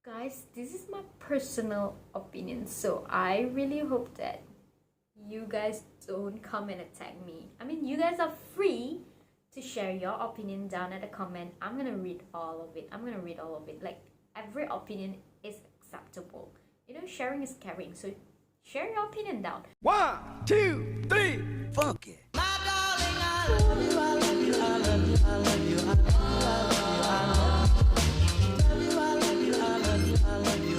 Guys, this is my personal opinion, so I really hope that you guys don't come and attack me. I mean, you guys are free to share your opinion down at the comment. I'm gonna read all of it. Like, every opinion is acceptable. Sharing is caring, so share your opinion down. 1, 2, 3, fuck it. My darling, I love you, I love you, I love you, I love you, I love you, I love you, I love you.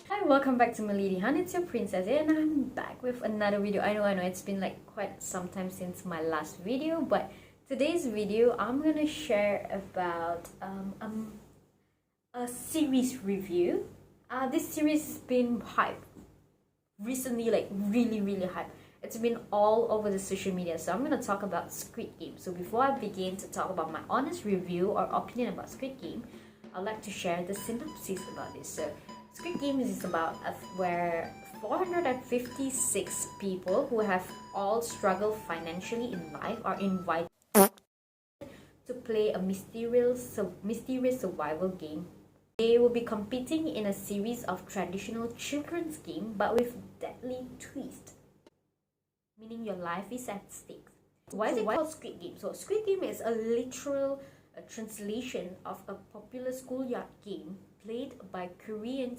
Hi, welcome back to Milady Han. It's your princess and I'm back with another video. I know it's been like quite some time since my last video, but today's video I'm gonna share about a series review. This series has been hyped recently, like really hyped. It's been all over the social media, so I'm gonna talk about Squid Game. So before I begin to talk about my honest review or opinion about Squid Game, I'd like to share the synopsis about this. So Squid Game is about where 456 people who have all struggled financially in life are invited to play a mysterious survival game. They will be competing in a series of traditional children's games, but with deadly twist, meaning your life is at stake. Why is it called Squid Game? So Squid Game is a literal translation of a popular schoolyard game played by Korean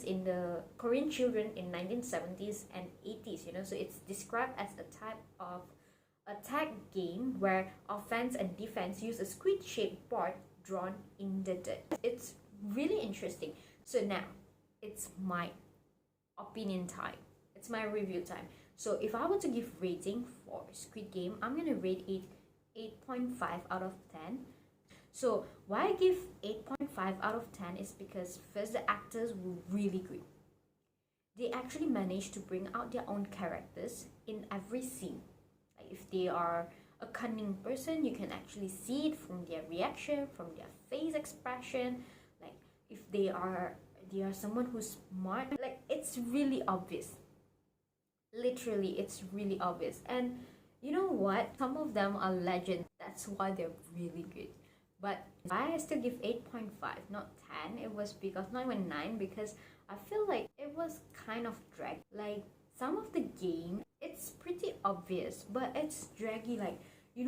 children in 1970s and 80s. So it's described as a type of attack game where offense and defense use a squid-shaped board drawn in the dirt. It's really interesting. So now it's my opinion time. It's my review time. So if I were to give rating for Squid Game, I'm gonna rate it 8.5 out of 10. So why I give 8.5 out of 10 is because first, the actors were really good. They actually managed to bring out their own characters in every scene. Like if they are a cunning person, you can actually see it from their reaction, from their face expression. Like if they are someone who's smart, like it's really obvious. Literally, it's really obvious. And you know what? Some of them are legends. That's why they're really good. But I still give 8.5, not 10. It was because not even 9, because I feel like it was kind of drag. Like some of the game, it's pretty obvious, but it's draggy. Like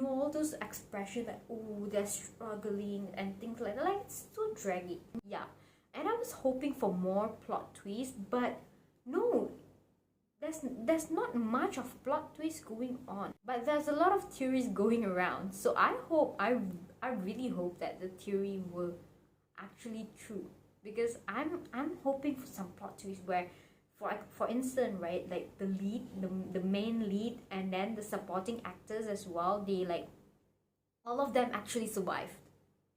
all those expressions like, oh, they're struggling and things like that. Like it's so draggy. Yeah, and I was hoping for more plot twist, but no. There's not much of plot twist going on, but there's a lot of theories going around. So I really hope that the theory will actually true, because I'm hoping for some plot twist where, for instance, right, like the main lead and then the supporting actors as well, they like all of them actually survived.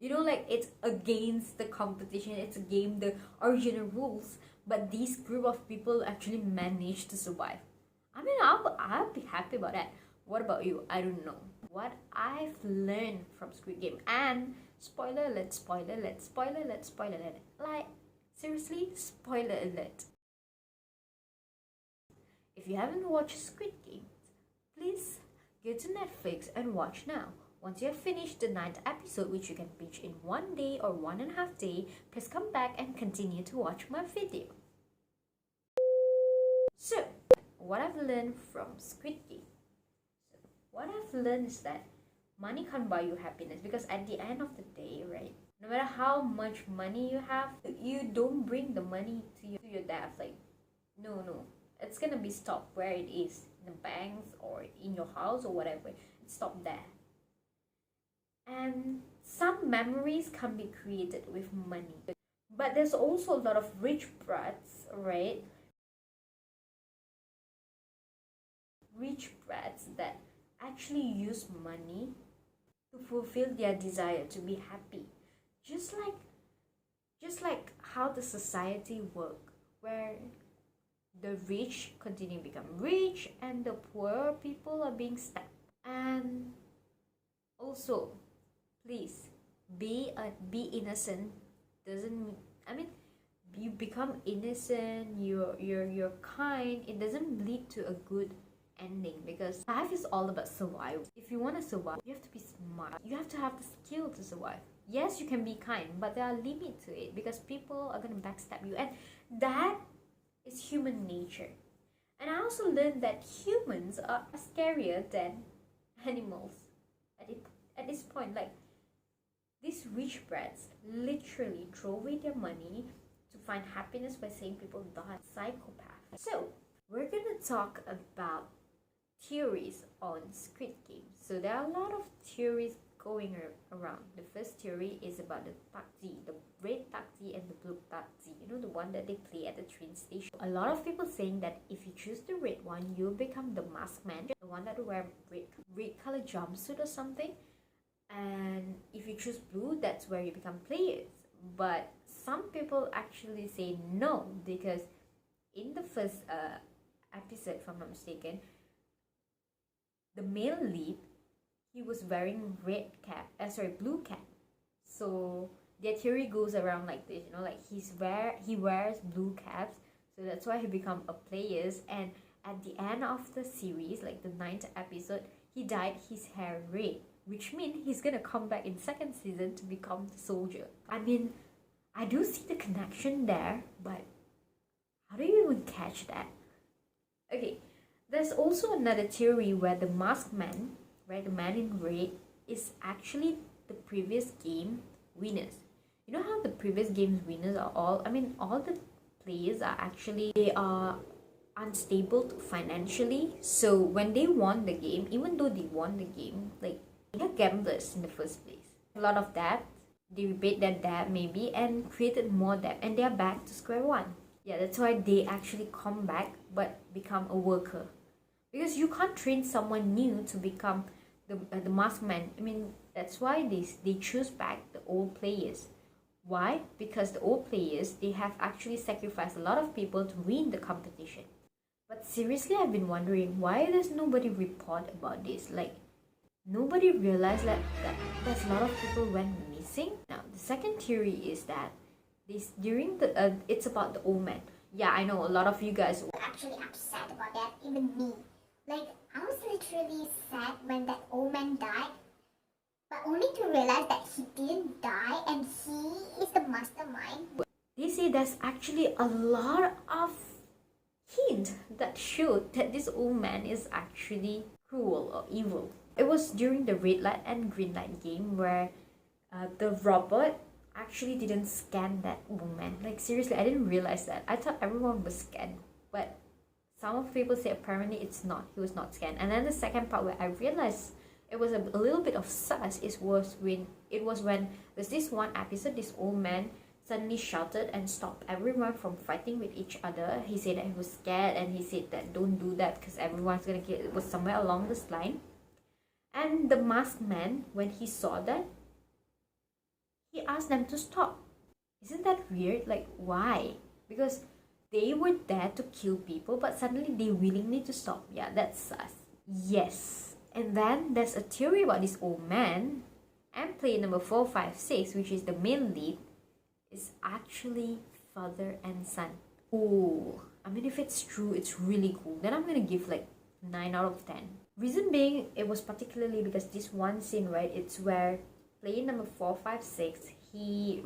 Like it's against the competition, it's a game, the original rules, but this group of people actually managed to survive. I mean, I'll be happy about that. What about you? I don't know. What I've learned from Squid Game, and spoiler alert. Like, seriously, spoiler alert. If you haven't watched Squid Game, please go to Netflix and watch now. Once you have finished the 9th episode, which you can binge in 1 day or 1.5 days, please come back and continue to watch my video. So, what I've learned from Squid Game. What I've learned is that money can't buy you happiness, because at the end of the day, right, no matter how much money you have, you don't bring the money to your death. Like, no. It's gonna be stopped where it is, in the banks or in your house or whatever. It's stopped there. And some memories can be created with money. But there's also a lot of rich brats, right? Rich brats that actually use money to fulfill their desire to be happy. Just like how the society works, where the rich continue to become rich and the poor people are being stuck. And also, please be innocent. You become innocent, you're kind, it doesn't lead to a good ending, because life is all about survival. If you want to survive, you have to be smart, you have to have the skill to survive. Yes, you can be kind, but there are limits to it because people are gonna backstab you, and that is human nature. And I also learned that humans are scarier than animals at this point. Like, these rich brats literally throw away their money to find happiness by saying people die. Psychopath. So, we're gonna talk about theories on Squid Game. So there are a lot of theories going around. The first theory is about the taxi, the red taxi and the blue taxi. You know, the one that they play at the train station. A lot of people saying that if you choose the red one, you'll become the masked man, the one that will wear red color jumpsuit or something. And if you choose blue, that's where you become players. But some people actually say no, because in the first episode, if I'm not mistaken, the male lead, he was wearing blue cap. So their theory goes around like this, you know, like he wears blue caps, so that's why he become a players. And at the end of the series, like the 9th episode, he dyed his hair red, which means he's gonna come back in second season to become the soldier. I mean, I do see the connection there, but how do you even catch that? Okay, there's also another theory where the masked man, where the man in red, is actually the previous game winners. You know how the previous game's winners are all the players are actually, they are unstable financially. So when they won the game, even though they won the game, like, they're gamblers in the first place. A lot of debt, they repaid their debt maybe and created more debt, and they're back to square one. Yeah, that's why they actually come back but become a worker. Because you can't train someone new to become the masked man. I mean, that's why they choose back the old players. Why? Because the old players, they have actually sacrificed a lot of people to win the competition. But seriously, I've been wondering why there's nobody report about this. Like, nobody realized that there's a lot of people went missing. Now, the second theory is that it's about the old man. Yeah, I know a lot of you guys were actually upset about that, even me. Like, I was literally sad when that old man died, but only to realize that he didn't die and he is the mastermind. They say there's actually a lot of hint that showed that this old man is actually cruel or evil. It was during the red light and green light game where the robot actually didn't scan that woman. Like, seriously, I didn't realize that. I thought everyone was scanned, but some of people say apparently it's not. He was not scanned. And then the second part where I realized it was a little bit of sus was when there's this one episode, this old man suddenly shouted and stopped everyone from fighting with each other. He said that he was scared, and he said that don't do that because everyone's gonna get. It was somewhere along this line. And the masked man, when he saw that, he asked them to stop. Isn't that weird? Like, why? Because they were there to kill people, but suddenly they willingly to stop. Yeah, that's sus. Yes. And then there's a theory about this old man, and player number 456, which is the main lead, is actually father and son. Oh, I mean, if it's true, it's really cool. Then I'm gonna give like 9 out of 10. Reason being, it was particularly because this one scene, right? It's where player number 456, he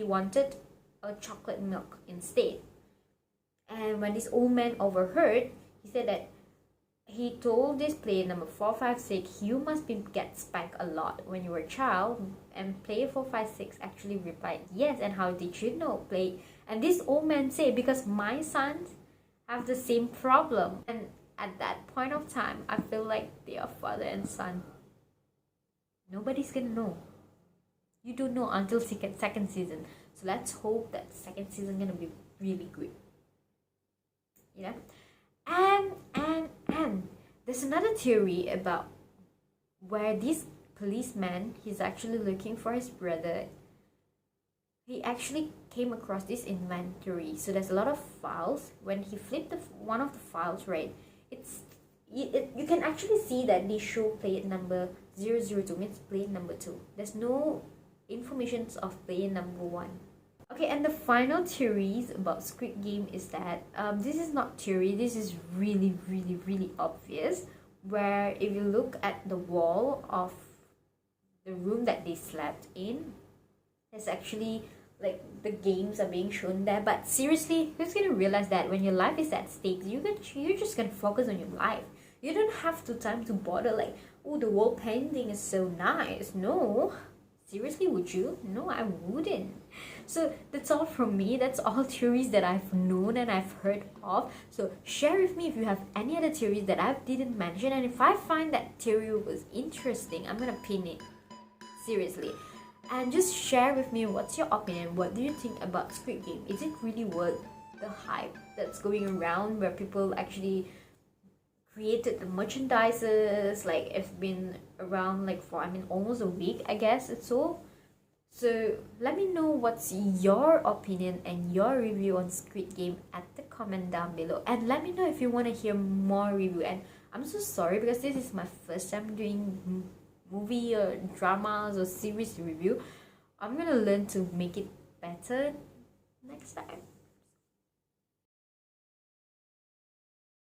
wanted a chocolate milk instead. And when this old man overheard, he said that he told this player number 456, you must get spanked a lot when you were a child. And player 456 actually replied, yes, and how did you know? And this old man said, because my sons have the same problem. And at that point of time, I feel like they are father and son. Nobody's gonna know. You don't know until second season. So let's hope that second season gonna be really good. You know? And there's another theory about where this policeman, he's actually looking for his brother. He actually came across this inventory. So there's a lot of files. When he flipped one of the files, right, you can actually see that they show plate number 002, means plate number 2. There's no information of plate number 1. Okay, and the final theories about Squid Game is that this is not theory, this is really, really, really obvious. Where if you look at the wall of the room that they slept in, There's actually like the games are being shown there, but seriously, who's gonna realize that when your life is at stake, you're just gonna focus on your life. You don't have to time to bother like, oh, the wall painting is so nice. No, seriously, would you? No, I wouldn't. So that's all from me. That's all theories that I've known and I've heard of. So share with me if you have any other theories that I didn't mention, and if I find that theory was interesting, I'm gonna pin it. Seriously. And just share with me what's your opinion. What do you think about Squid Game? Is it really worth the hype that's going around, where people actually created the merchandises? Like, it's been around like for almost a week, I guess it's so. So let me know what's your opinion and your review on Squid Game at the comment down below, and let me know if you want to hear more review. And I'm so sorry because this is my first time doing movie or dramas or series review. I'm gonna learn to make it better next time.